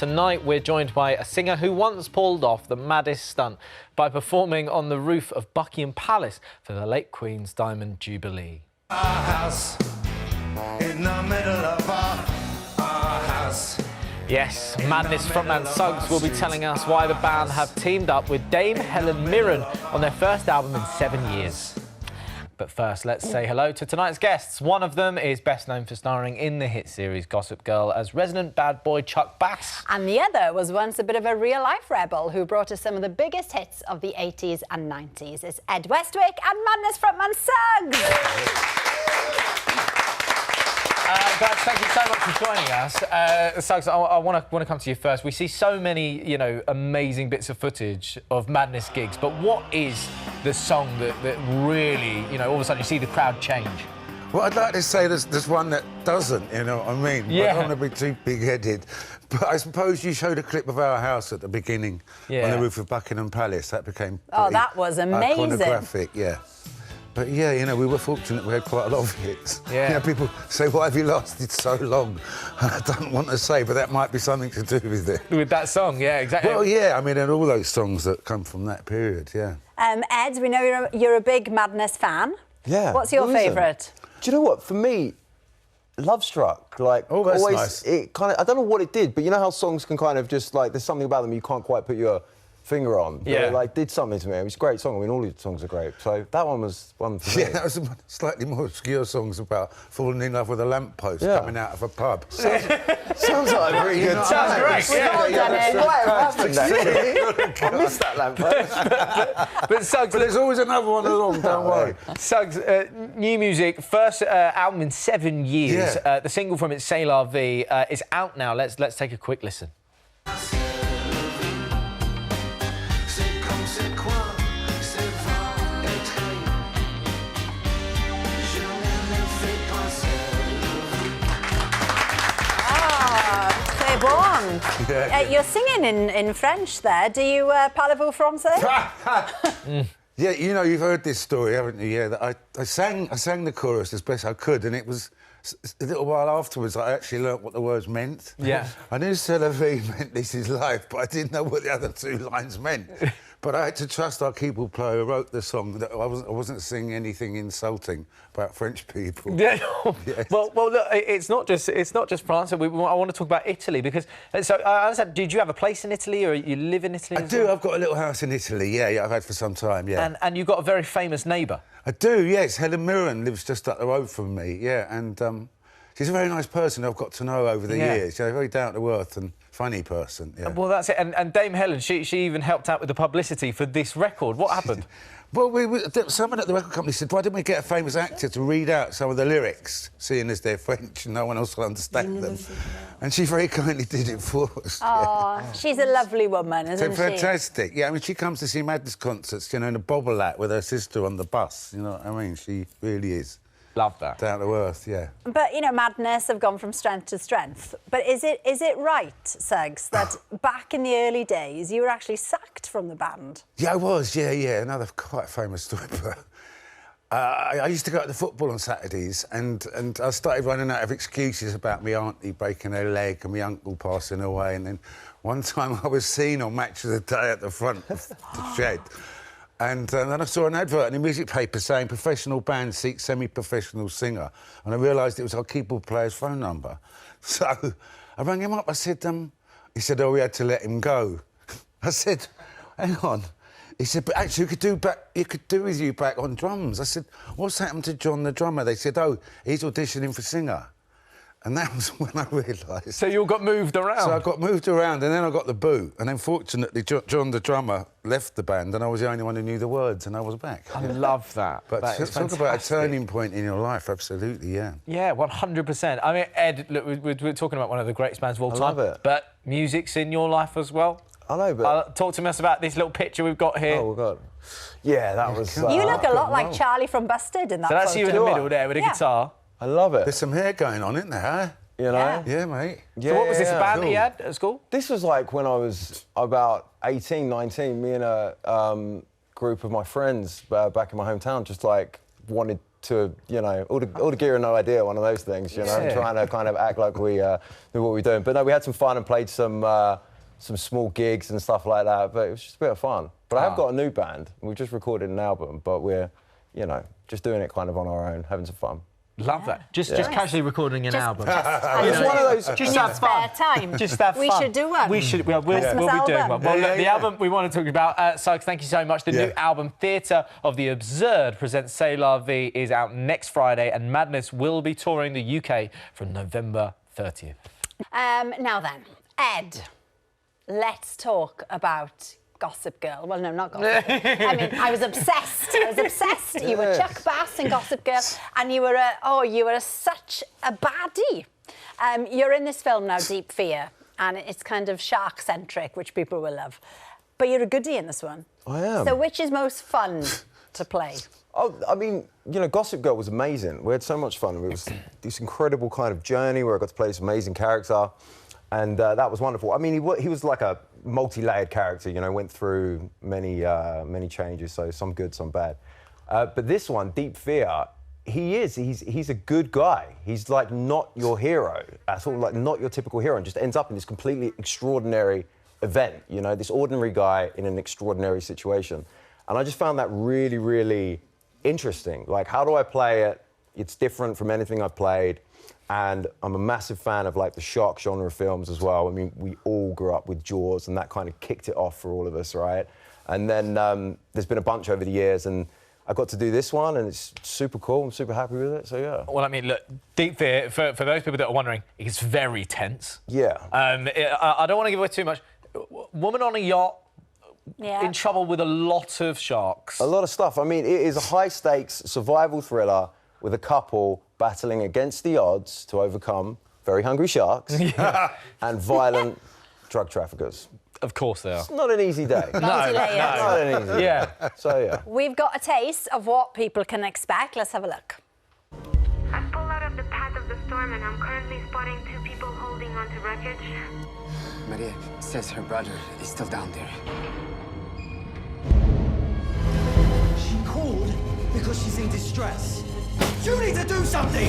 tonight we're joined by a singer who once pulled off the maddest stunt by performing on the roof of Buckingham Palace for the late Queen's Diamond Jubilee. Our house, in the middle of our house. Yes, Madness frontman Suggs will be telling us why the band have teamed up with Dame Helen Mirren on their first album in 7 years. But first, let's say hello to tonight's guests. One of them is best known for starring in the hit series Gossip Girl as resident bad boy Chuck Bass. And the other was once a bit of a real-life rebel who brought us some of the biggest hits of the 80s and 90s. It's Ed Westwick and Madness frontman Suggs. Guys, thank you so much for joining us. Suggs, I want to come to you first. We see so many, you know, amazing bits of footage of Madness gigs, but what is the song that really, you know, all of a sudden you see the crowd change? Well, I'd like to say there's one that doesn't, you know what I mean? Yeah. I don't want to be too big-headed, but I suppose you showed a clip of our house at the beginning on the roof of Buckingham Palace. That became that was amazing. Iconographic, yeah. But yeah, you know, we were fortunate we had quite a lot of hits. Yeah. You know, people say, why have you lasted so long? I don't want to say, but that might be something to do with it. With that song, yeah, exactly. Well, yeah, I mean, and all those songs that come from that period, yeah. Ed, we know you're a big Madness fan. Yeah. What's your favourite? Do you know what? For me, Love Struck, like, oh, that's always, nice. it kind of, I don't know what it did, but you know how songs can kind of just, like, there's something about them you can't quite put your finger on. But Yeah. it, like, did something to me. It was a great song. I mean, all your songs are great. So that one was one for me. Yeah, that was some slightly more obscure songs about falling in love with a lamppost coming out of a pub. Sounds like a really good Sounds time. great, yeah. I missed that lamppost. But Suggs, But there's always another one along, don't worry. Suggs, new music, first album in 7 years. Yeah. The single from it, C'est La Vie, is out now. Let's take a quick listen. You're singing in French there. Do you parlez-vous français? Yeah, you know, you've heard this story, haven't you? Yeah, that I sang the chorus as best I could, and it was a little while afterwards I actually learnt what the words meant. Yeah. I knew C'est la vie meant this is life, but I didn't know what the other two lines meant. But I had to trust our keyboard player who wrote the song that I wasn't singing anything insulting about French people. Yeah. Yes. Well, look, it's not just France. I want to talk about Italy because. So I understand. Did you have a place in Italy, or you live in Italy? I do. I've got a little house in Italy. Yeah, I've had for some time. Yeah. And you've got a very famous neighbour. I do. Yes, Helen Mirren lives just up the road from me. Yeah, and she's a very nice person I've got to know over the years. She's a very down to earth and funny person. Yeah. Well, that's it. And Dame Helen, she even helped out with the publicity for this record. What happened? Well, someone at the record company said, why didn't we get a famous actor to read out some of the lyrics, seeing as they're French and no one else will understand them? And she very kindly did it for us. Oh, she's a lovely woman, isn't she? Fantastic. Yeah, I mean, she comes to see Madness concerts, you know, in a bobble hat with her sister on the bus. You know what I mean? She really is. Love that. Down to earth, yeah. But, you know, Madness have gone from strength to strength. But is it right, Suggs, that back in the early days you were actually sacked from the band? Yeah, I was, yeah. Another quite famous story, but I used to go to the football on Saturdays and I started running out of excuses about my auntie breaking her leg and my uncle passing away. And then one time I was seen on Match of the Day at the front of the shed. And then I saw an advert in a music paper saying professional band seeks semi-professional singer. And I realised it was our keyboard player's phone number. So I rang him up. I said, he said, oh, we had to let him go. I said, hang on. He said, but actually, you could do with you back on drums. I said, what's happened to John the drummer? They said, oh, he's auditioning for singer. And that was when I realised. So you all got moved around? So I got moved around and then I got the boot. And then, fortunately, John the drummer left the band and I was the only one who knew the words and I was back. I love that. But that is talk about a turning point in your life, absolutely, yeah. Yeah, 100%. I mean, Ed, look, we're talking about one of the greatest bands of all time. I love it. But music's in your life as well? I know, but... Talk to us about this little picture we've got here. Oh, God. Yeah, that was... You look a lot like Charlie from Busted in that So that's photo. you in the middle there with a guitar. I love it. There's some hair going on, isn't there, huh? You know? Yeah. Yeah, mate. So what was this, a band cool. that you had at school? This was like when I was about 18, 19, me and a group of my friends back in my hometown just like wanted to, you know, all the gear and no idea, one of those things, you know, trying to kind of act like we knew what we're doing. But no, we had some fun and played some small gigs and stuff like that, but it was just a bit of fun. But I have got a new band. We've just recorded an album, but we're, you know, just doing it kind of on our own, having some fun. Love that. Just casually recording an album. It's one of those. Just have fun. Time. Just have fun. We should do one. We should. We'll be doing one. Well, look, the album we want to talk about, Suggs, thank you so much. The new album, Theatre of the Absurd, presents C'est La Vie, is out next Friday, and Madness will be touring the UK from November 30th. Now then, Ed, let's talk about Gossip Girl. Well, no, not Gossip Girl. I mean, I was obsessed. You were Chuck Bass in Gossip Girl, and you were such a baddie. You're in this film now, Deep Fear, and it's kind of shark-centric, which people will love. But you're a goodie in this one. I am. So which is most fun to play? Oh, I mean, you know, Gossip Girl was amazing. We had so much fun. It was this incredible kind of journey where I got to play this amazing character, and that was wonderful. I mean, he was like a multi-layered character, you know, went through many changes, so some good, some bad. But this one, Deep Fear, he's a good guy. He's like not your hero at all, like not your typical hero, and just ends up in this completely extraordinary event, you know, this ordinary guy in an extraordinary situation. And I just found that really, really interesting. Like, how do I play it? It's different from anything I've played. And I'm a massive fan of like the shark genre films as well. I mean, we all grew up with Jaws, and that kind of kicked it off for all of us, right? And then there's been a bunch over the years, and I got to do this one, and it's super cool. I'm super happy with it, so yeah. Well, I mean, look, Deep Fear, for those people that are wondering, it's very tense. Yeah. I don't want to give away too much. Woman on a yacht, in trouble with a lot of sharks. A lot of stuff. I mean, it is a high-stakes survival thriller with a couple battling against the odds to overcome very hungry sharks and violent drug traffickers. Of course they are. It's not an easy day. Not an easy day. Yeah. So, yeah. We've got a taste of what people can expect. Let's have a look. I've pulled out of the path of the storm, and I'm currently spotting 2 people holding onto wreckage. Maria says her brother is still down there. She called because she's in distress. You need to do something!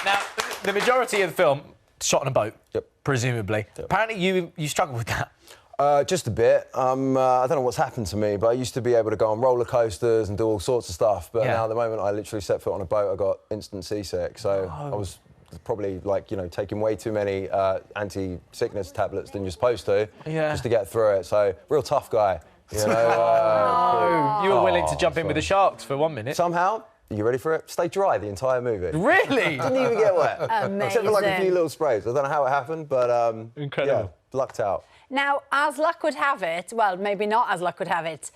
Now, the majority of the film shot on a boat, presumably. Yep. Apparently you struggled with that. Just a bit. I don't know what's happened to me, but I used to be able to go on roller coasters and do all sorts of stuff. But now, at the moment, I literally set foot on a boat, I got instant seasick. So I was probably, like, you know, taking way too many anti-sickness tablets than you're supposed to, just to get through it. So, real tough guy, you know. You were willing to jump in with the sharks for 1 minute. Somehow, are you ready for it? Stay dry the entire movie. Really? Didn't even get wet. Amazing. Except for like a few little sprays. I don't know how it happened, but incredible. Yeah, lucked out. Now, as luck would have it, well, maybe not as luck would have it,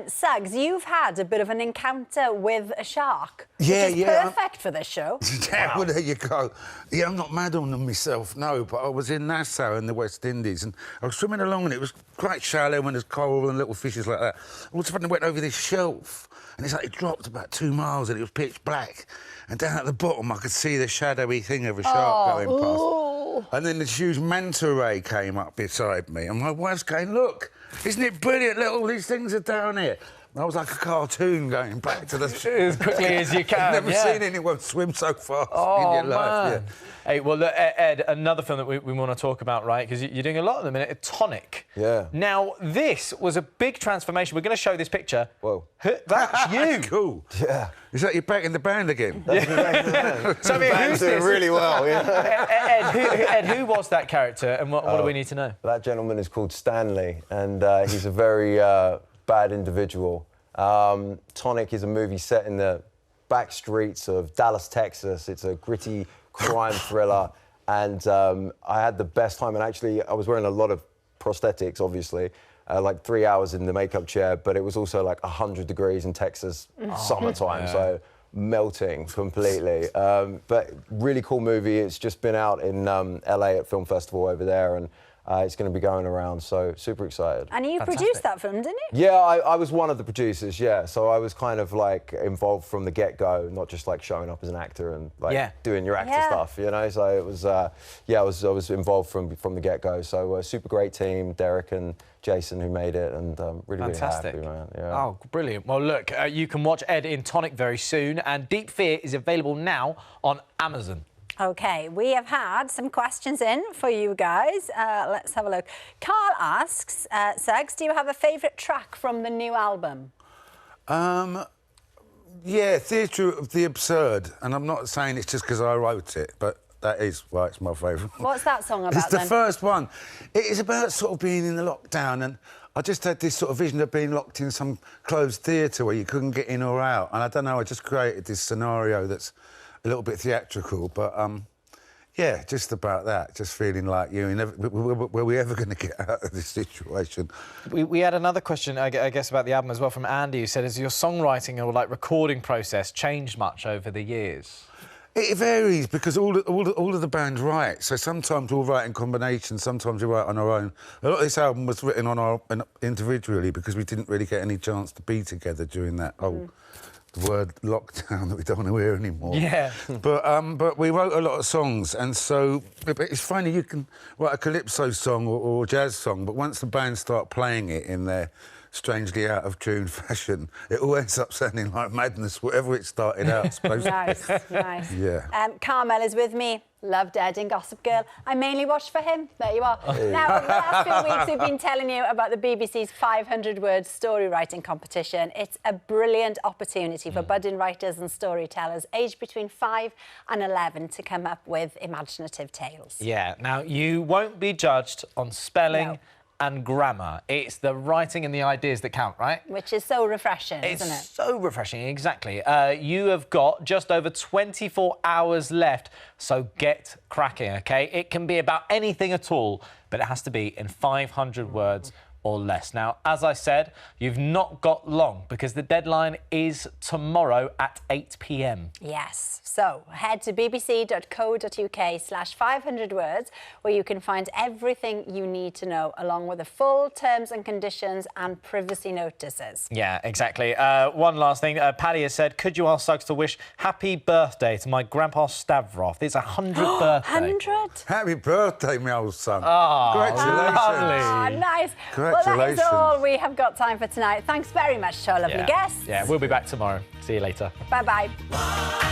Suggs, you've had a bit of an encounter with a shark. Yeah, which is perfect for this show. Yeah, well, there you go. Yeah, I'm not mad on them myself, no, but I was in Nassau in the West Indies, and I was swimming along, and it was quite shallow, and there's coral and little fishes like that. All of a sudden, I went over this shelf, and it's like it dropped about 2 miles, and it was pitch black. And down at the bottom, I could see the shadowy thing of a shark going past. And then this huge manta ray came up beside me, and my wife's going, "Look, isn't it brilliant? Look, all these things are down here." And I was like a cartoon going back to the... as quickly as you can. I've never seen anyone swim so fast in your life. Man. Hey, well, look, Ed, another film that we want to talk about, right? Because you're doing a lot at the minute, Tonic. Yeah. Now, this was a big transformation. We're going to show this picture. Whoa. That's you. That's cool. Yeah. Is that you're back in the band again? So, I mean, who's doing this? really well, yeah. Ed, who was that character, and what do we need to know? That gentleman is called Stanley, and he's a very bad individual. Tonic is a movie set in the back streets of Dallas, Texas. It's a gritty crime thriller, and I had the best time. And actually, I was wearing a lot of prosthetics, obviously, like 3 hours in the makeup chair, but it was also like 100 degrees in Texas summertime, so melting completely. But really cool movie. It's just been out in LA at Film Festival over there, and It's going to be going around, so super excited. And you produced that film, didn't you? Yeah, I was one of the producers, yeah. So I was kind of like involved from the get-go, not just like showing up as an actor and like doing your actor stuff, you know? So it was, I was involved from the get-go. So super great team, Derek and Jason who made it, and really happy, man. Yeah. Oh, brilliant. Well, look, you can watch Ed in Tonic very soon, and Deep Fear is available now on Amazon. OK, we have had some questions in for you guys. Let's have a look. Carl asks, Suggs, do you have a favourite track from the new album? Yeah, Theatre of the Absurd. And I'm not saying it's just because I wrote it, but that is why it's my favourite. What's that song about, It's the then? first one. It is about sort of being in the lockdown, and I just had this sort of vision of being locked in some closed theatre where you couldn't get in or out. And I don't know, I just created this scenario that's a little bit theatrical, but yeah, just about that. Just feeling like, were we ever going to get out of this situation? We had another question, I guess, about the album as well from Andy, who said, has your songwriting or like recording process changed much over the years? It varies because all of the band write. So sometimes we'll write in combination, sometimes we write on our own. A lot of this album was written individually because we didn't really get any chance to be together during that the word lockdown that we don't want to hear anymore. Yeah. But we wrote a lot of songs, and so it's funny, you can write a calypso song or a jazz song, but once the band start playing it in their strangely out of tune fashion, it all ends up sounding like madness, whatever it started out supposed to be. Nice. Yeah. Carmel is with me. Loved Ed in Gossip Girl. I mainly watched for him. There you are. Now, over the last few weeks, we've been telling you about the BBC's 500-word story writing competition. It's a brilliant opportunity for budding writers and storytellers aged between 5 and 11 to come up with imaginative tales. Yeah. Now, you won't be judged on spelling and grammar. It's the writing and the ideas that count, right? Which is so refreshing, It's isn't it? so refreshing, exactly. You have got just over 24 hours left, so get cracking, OK? It can be about anything at all, but it has to be in 500 words or less. Now, as I said, you've not got long because the deadline is tomorrow at 8 p.m. Yes. So head to bbc.co.uk/500 words, where you can find everything you need to know, along with the full terms and conditions and privacy notices. Yeah, exactly. One last thing. Paddy has said, could you ask Suggs to wish happy birthday to my grandpa Stavroth? It's 100th birthday. 100? Happy birthday, my old son. Oh, congratulations. lovely. Oh, nice. Well, that is all we have got time for tonight. Thanks very much to our lovely guests. Yeah, we'll be back tomorrow. See you later. Bye-bye.